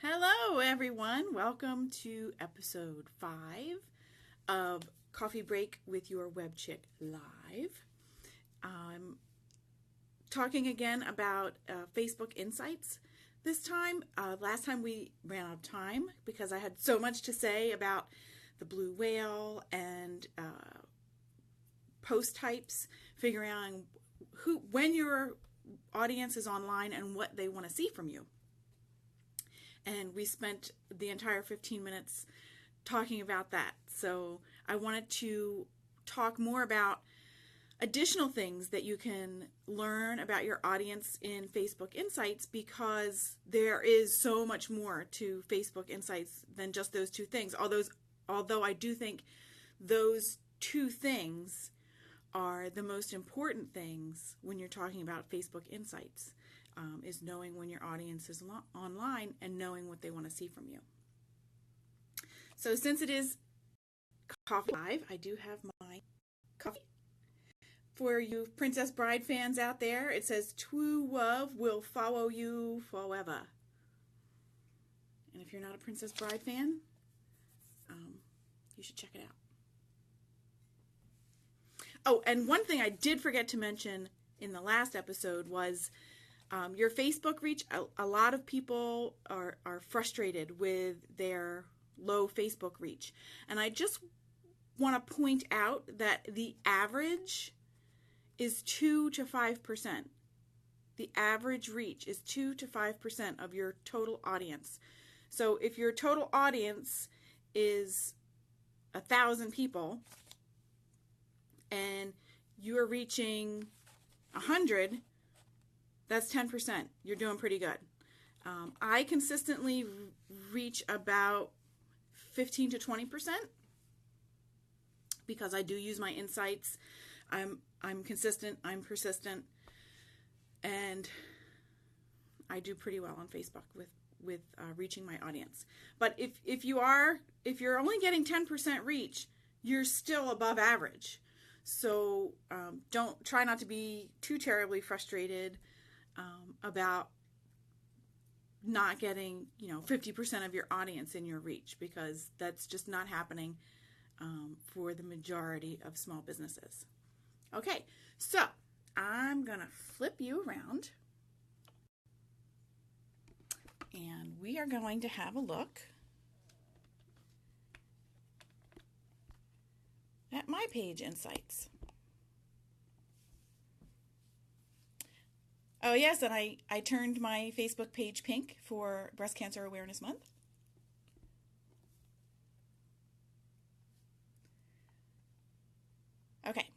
Hello, everyone. Welcome to episode 5 of Coffee Break with Your Web Chick Live. I'm talking again about Facebook Insights. This time, last time we ran out of time because I had so much to say about the blue whale and post types, figuring out when your audience is online and what they want to see from you. And we spent the entire 15 minutes talking about that. So I wanted to talk more about additional things that you can learn about your audience in Facebook Insights, because there is so much more to Facebook Insights than just those two things. Although I do think those two things are the most important things when you're talking about Facebook Insights. Is knowing when your audience is online and knowing what they want to see from you. So since it is Coffee Live, I do have my coffee. For you Princess Bride fans out there, it says, "True love will follow you forever." And if you're not a Princess Bride fan, you should check it out. Oh, and one thing I did forget to mention in the last episode was your Facebook reach. A lot of people are frustrated with their low Facebook reach. And I just want to point out that the average is 2 to 5%. The average reach is 2 to 5% of your total audience. So if your total audience is 1,000 people and you're reaching 100, that's 10%. You're doing pretty good. I consistently reach about 15 to 20% because I do use my insights. I'm consistent. I'm persistent, and I do pretty well on Facebook with reaching my audience. But if you're only getting 10% reach, you're still above average. So try not to be too terribly frustrated about not getting 50% of your audience in your reach, because that's just not happening for the majority of small businesses. Okay, so I'm gonna flip you around and we are going to have a look at my page insights. Oh yes, and I turned my Facebook page pink for Breast Cancer Awareness Month. Okay.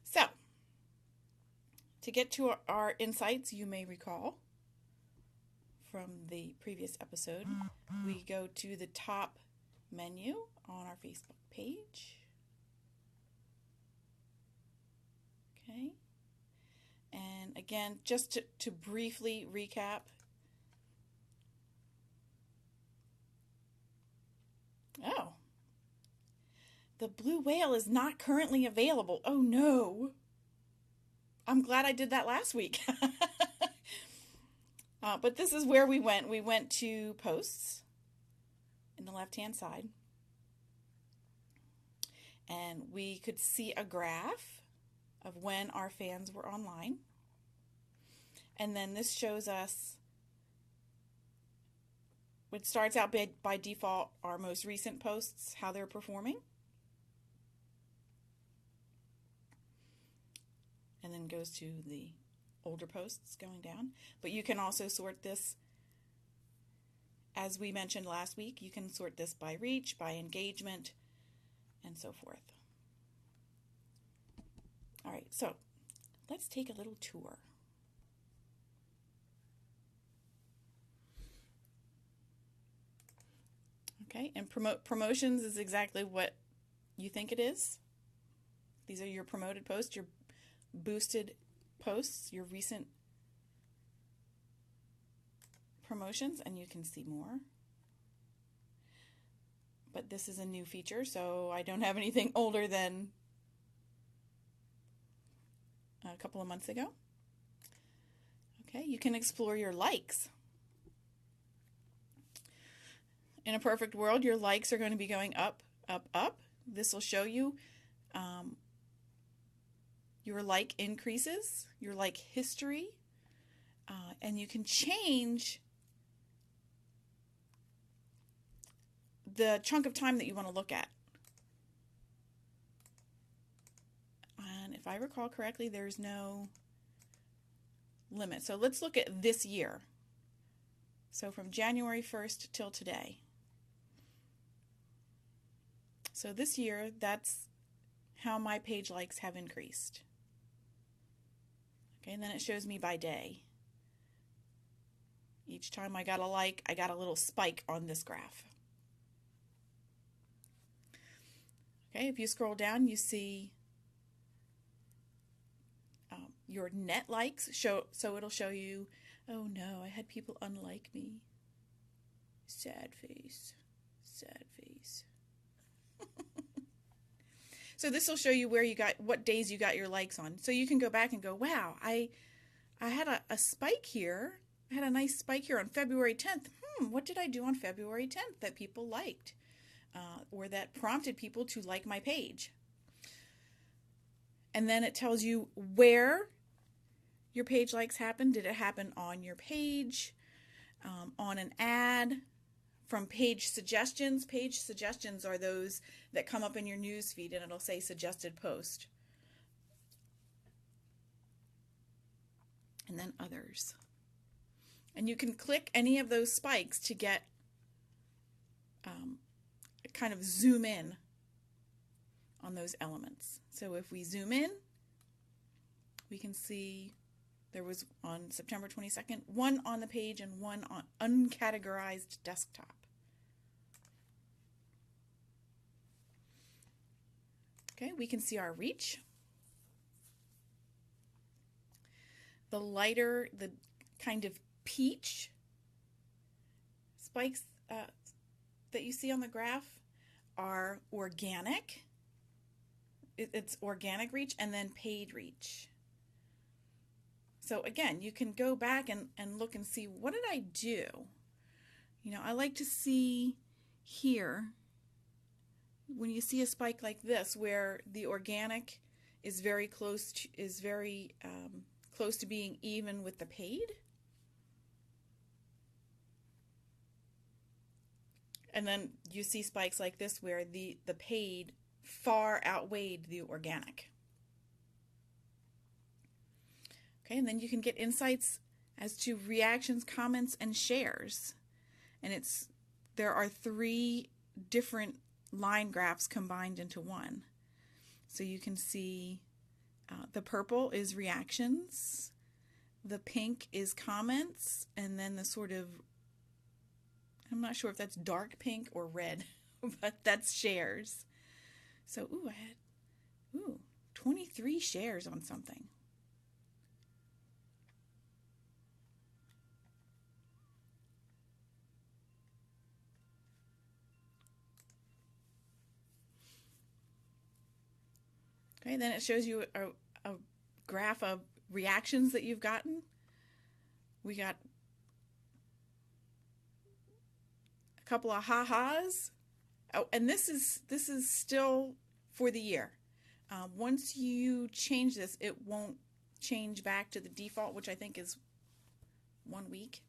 So, to get to our insights, you may recall from the previous episode, we go to the top menu on our Facebook page. Okay. And again, just to briefly recap, the blue whale is not currently available. Oh no. I'm glad I did that last week. But this is where we went. We went to posts in the left-hand side. And we could see a graph of when our fans were online. And then this shows us, it starts out by default, our most recent posts, how they're performing. And then goes to the older posts going down. But you can also sort this, as we mentioned last week, you can sort this by reach, by engagement, and so forth. All right, so let's take a little tour. Okay, and promotions is exactly what you think it is. These are your promoted posts, your boosted posts, your recent promotions, and you can see more. But this is a new feature, so I don't have anything older than a couple of months ago. Okay. Okay, you can explore your likes. In a perfect world, your likes are going to be going up, up, up. This will show you your like increases, your like history, and you can change the chunk of time that you want to look at. And if I recall correctly, there's no limit. So let's look at this year. So from January 1st till today. So this year, that's how my page likes have increased. Okay, and then it shows me by day. Each time I got a like, I got a little spike on this graph. Okay, if you scroll down, you see your net likes. So it'll show you, oh no, I had people unlike me. Sad face, sad face. So this will show you where you got, what days you got your likes on. So you can go back and go, wow, I had a spike here. I had a nice spike here on February 10th. What did I do on February 10th that people liked? Or that prompted people to like my page? And then it tells you where your page likes happened. Did it happen on your page, on an ad, from page suggestions? Page suggestions are those that come up in your news feed and it'll say suggested post. And then others. And you can click any of those spikes to get kind of zoom in on those elements. So if we zoom in, we can see there was on September 22nd, one on the page and one on uncategorized desktop. Okay, we can see our reach. The lighter, the kind of peach spikes that you see on the graph are organic. It's organic reach and then paid reach. So again, you can go back and look and see, what did I do? You know, I like to see here, when you see a spike like this, where the organic is very close to, close to being even with the paid. And then you see spikes like this where the paid far outweighed the organic. Okay, and then you can get insights as to reactions, comments, and shares. And there are 3 different line graphs combined into one. So you can see the purple is reactions, the pink is comments, and then the sort of, I'm not sure if that's dark pink or red, but that's shares. So, I had 23 shares on something. Okay, then it shows you a graph of reactions that you've gotten. We got a couple of ha-has. Oh, and this is still for the year. Once you change this, it won't change back to the default, which I think is 1 week.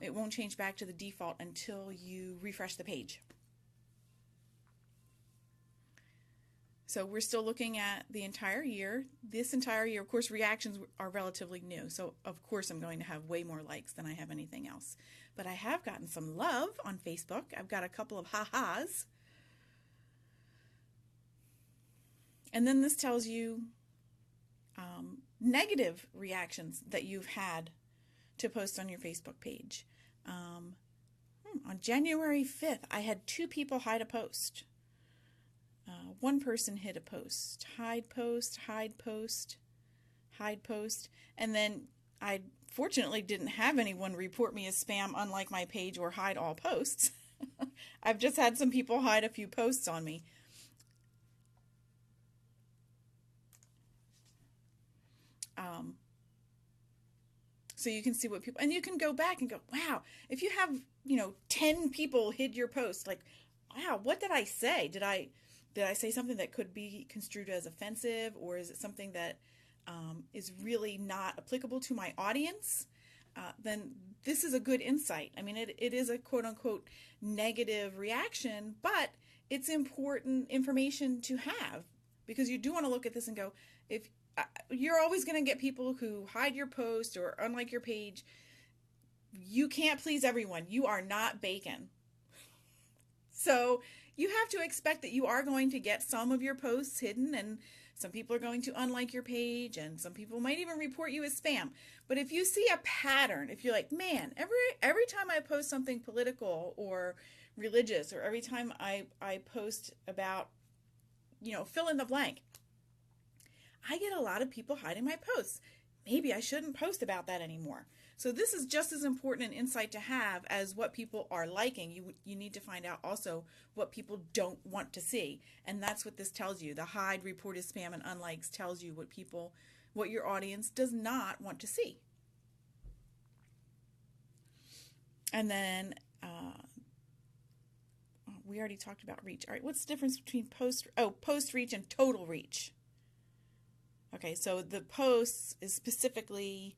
It won't change back to the default until you refresh the page. So we're still looking at the entire year. This entire year, of course, reactions are relatively new. So, of course, I'm going to have way more likes than I have anything else. But I have gotten some love on Facebook. I've got a couple of ha-has. And then this tells you negative reactions that you've had to post on your Facebook page. On January 5th, I had 2 people hide a post. One person hid a post, hide post, hide post, hide post, and then I fortunately didn't have anyone report me as spam, unlike my page, or hide all posts. I've just had some people hide a few posts on me. So you can see what people, and you can go back and go, wow, if you have, 10 people hid your post, like, wow, what did I say? Did I say something that could be construed as offensive, or is it something that is really not applicable to my audience? Then this is a good insight. I mean, it is a quote unquote negative reaction, but it's important information to have, because you do want to look at this and go, if you're always going to get people who hide your post or unlike your page. You can't please everyone. You are not bacon. So you have to expect that you are going to get some of your posts hidden, and some people are going to unlike your page, and some people might even report you as spam. But if you see a pattern, if you're like, man, every time I post something political or religious, or every time I post about, fill in the blank, I get a lot of people hiding my posts. Maybe I shouldn't post about that anymore. So this is just as important an insight to have as what people are liking. You need to find out also what people don't want to see. And that's what this tells you. The hide, report as spam, and unlikes tells you what your audience does not want to see. And then we already talked about reach. All right, what's the difference between post reach and total reach? Okay, so the posts is specifically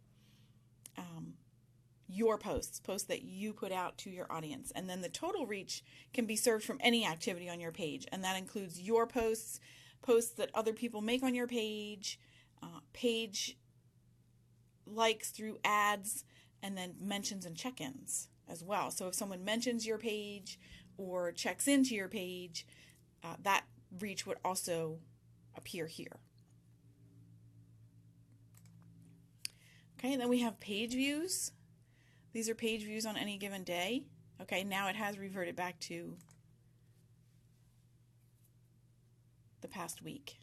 your posts that you put out to your audience. And then the total reach can be served from any activity on your page. And that includes your posts that other people make on your page, page likes through ads, and then mentions and check-ins as well. So if someone mentions your page or checks into your page, that reach would also appear here. Okay, and then we have page views. These are page views on any given day. Okay, now it has reverted back to the past week.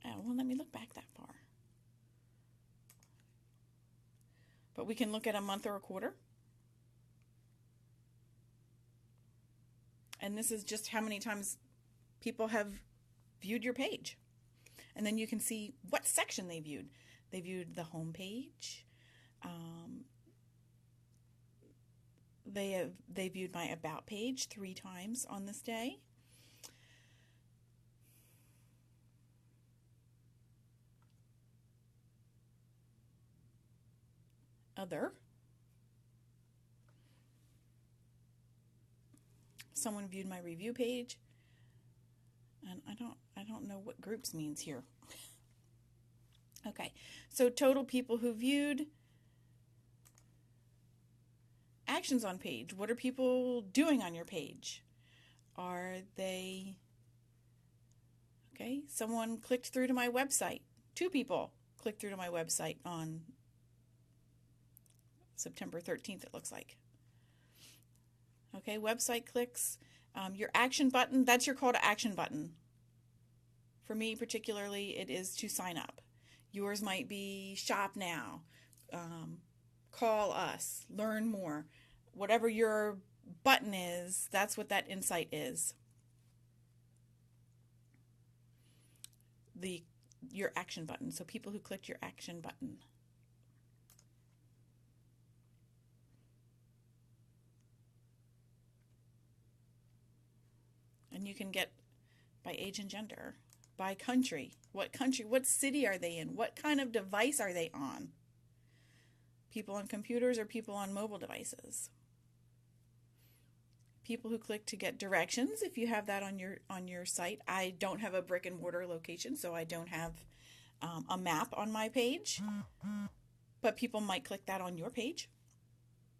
Oh, well, let me look back that far. But we can look at a month or a quarter. And this is just how many times people have viewed your page. And then you can see what section they viewed. They viewed the home page. They viewed my about page 3 times on this day. Other. Someone viewed my review page. And I don't know what groups means here. Okay, so total people who viewed. Actions on page. What are people doing on your page? Are they... Okay, someone clicked through to my website. 2 people clicked through to my website on September 13th, it looks like. Okay, website clicks. Your action button, that's your call to action button. For me particularly, it is to sign up. Yours might be shop now, call us, learn more. Whatever your button is, that's what that insight is. Your action button. So people who clicked your action button. And you can get by age and gender, by country, what city are they in, what kind of device are they on? People on computers or people on mobile devices? People who click to get directions, if you have that on your site. I don't have a brick and mortar location, so I don't have a map on my page, but people might click that on your page.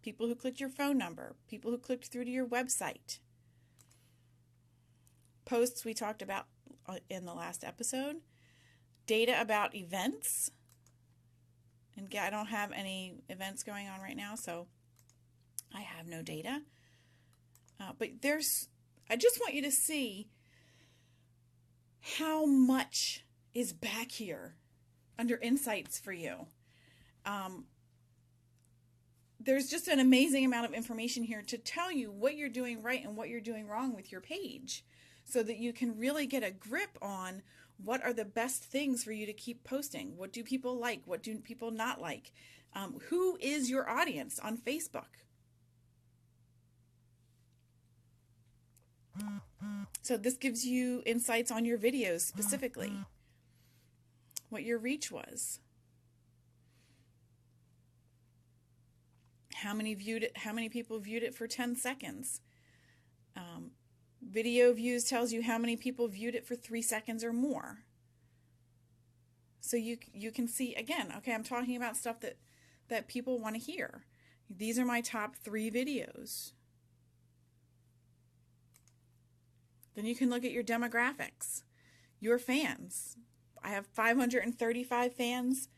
People who clicked your phone number, people who clicked through to your website. Posts we talked about in the last episode. Data about events. And I don't have any events going on right now, so I have no data. But I just want you to see how much is back here under insights for you. There's just an amazing amount of information here to tell you what you're doing right and what you're doing wrong with your page, so that you can really get a grip on What are the best things for you to keep posting? What do people like? What do people not like? Who is your audience on Facebook? So this gives you insights on your videos specifically, what your reach was, how many viewed it, how many people viewed it for 10 seconds. Video views tells you how many people viewed it for 3 seconds or more. So you can see, again, okay, I'm talking about stuff that people want to hear. These are my top 3 videos. Then you can look at your demographics, your fans. I have 535 fans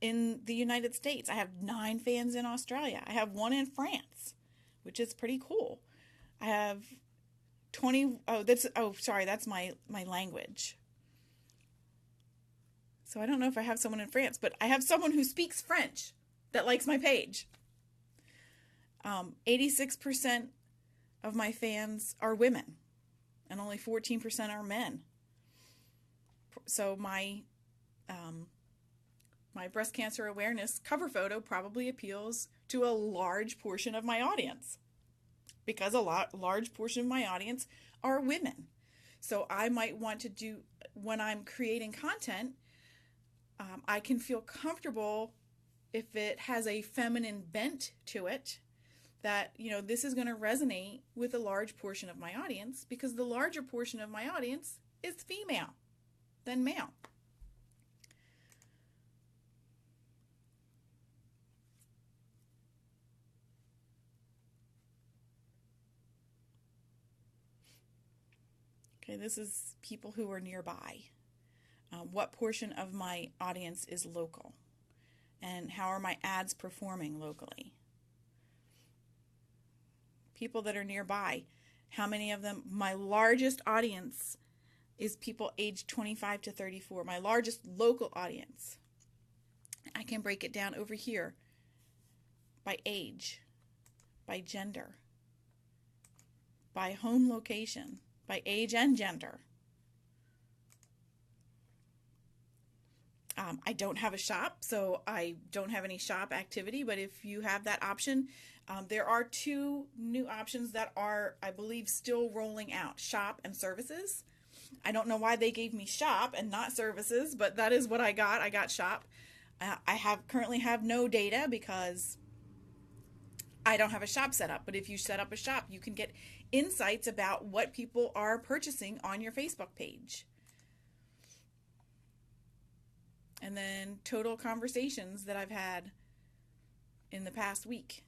in the United States. I have 9 fans in Australia. I have 1 in France, which is pretty cool. I have 20, that's my language. So I don't know if I have someone in France, but I have someone who speaks French that likes my page. 86% of my fans are women, and only 14% are men. So my breast cancer awareness cover photo probably appeals to a large portion of my audience, because a large portion of my audience are women. So I might want to do, when I'm creating content, I can feel comfortable if it has a feminine bent to it, that, this is going to resonate with a large portion of my audience, because the larger portion of my audience is female than male. Okay, this is people who are nearby. What portion of my audience is local? And how are my ads performing locally? People that are nearby, how many of them? My largest audience is people aged 25 to 34, my largest local audience. I can break it down over here by age, by gender, by home location, by age and gender. I don't have a shop, so I don't have any shop activity, but if you have that option, there are 2 new options that are, I believe, still rolling out: shop and services. I don't know why they gave me shop and not services, but that is what I got. I got shop. I currently have no data because I don't have a shop set up, but if you set up a shop, you can get insights about what people are purchasing on your Facebook page. And then total conversations that I've had in the past week.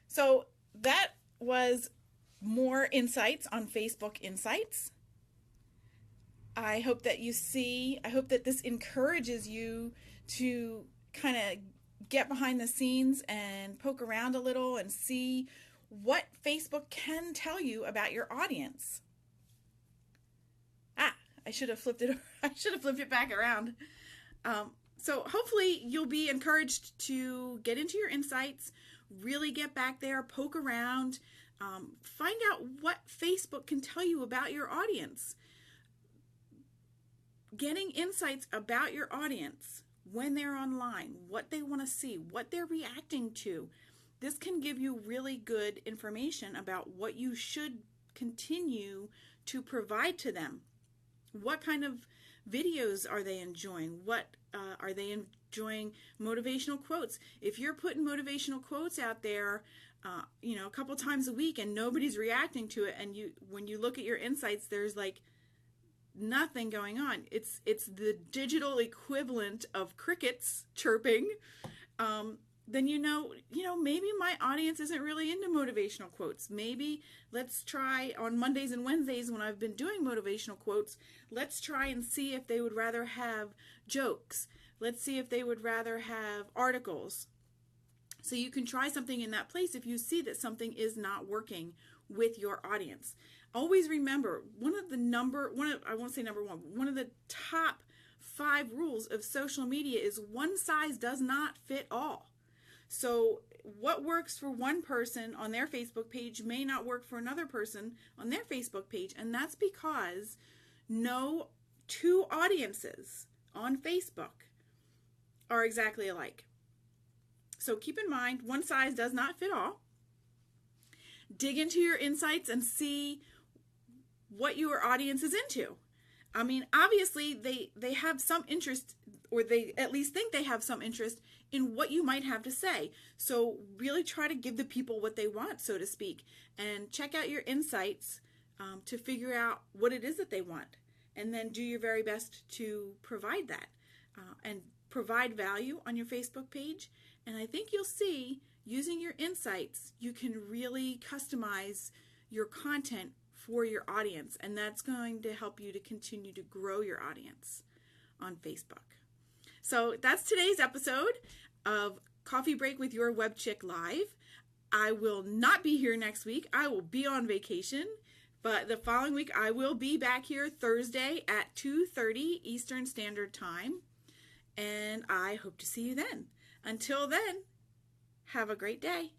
So that was more insights on Facebook Insights. I hope that this encourages you to kind of get behind the scenes and poke around a little and see what Facebook can tell you about your audience. I should have flipped it back around. So hopefully you'll be encouraged to get into your insights, really get back there, poke around, find out what Facebook can tell you about your audience. Getting insights about your audience when they're online, what they want to see, what they're reacting to. This can give you really good information about what you should continue to provide to them. What kind of videos are they enjoying? What are they enjoying? Motivational quotes. If you're putting motivational quotes out there, a couple times a week and nobody's reacting to it, and when you look at your insights, there's like nothing going on. It's the digital equivalent of crickets chirping. Then maybe my audience isn't really into motivational quotes. Maybe let's try on Mondays and Wednesdays when I've been doing motivational quotes, let's try and see if they would rather have jokes. Let's see if they would rather have articles. So you can try something in that place if you see that something is not working with your audience. Always remember, one of the top 5 rules of social media is one size does not fit all. So what works for one person on their Facebook page may not work for another person on their Facebook page. And that's because no two audiences on Facebook are exactly alike. So keep in mind, one size does not fit all. Dig into your insights and see what your audience is into. I mean, obviously, they have some interest, or they at least think they have some interest in what you might have to say. So really try to give the people what they want, so to speak, and check out your insights to figure out what it is that they want. And then do your very best to provide that and provide value on your Facebook page. And I think you'll see, using your insights, you can really customize your content for your audience, and that's going to help you to continue to grow your audience on Facebook. So that's today's episode of Coffee Break with Your Web Chick Live. I will not be here next week. I will be on vacation, but the following week I will be back here Thursday at 2:30 Eastern Standard Time, and I hope to see you then. Until then, have a great day.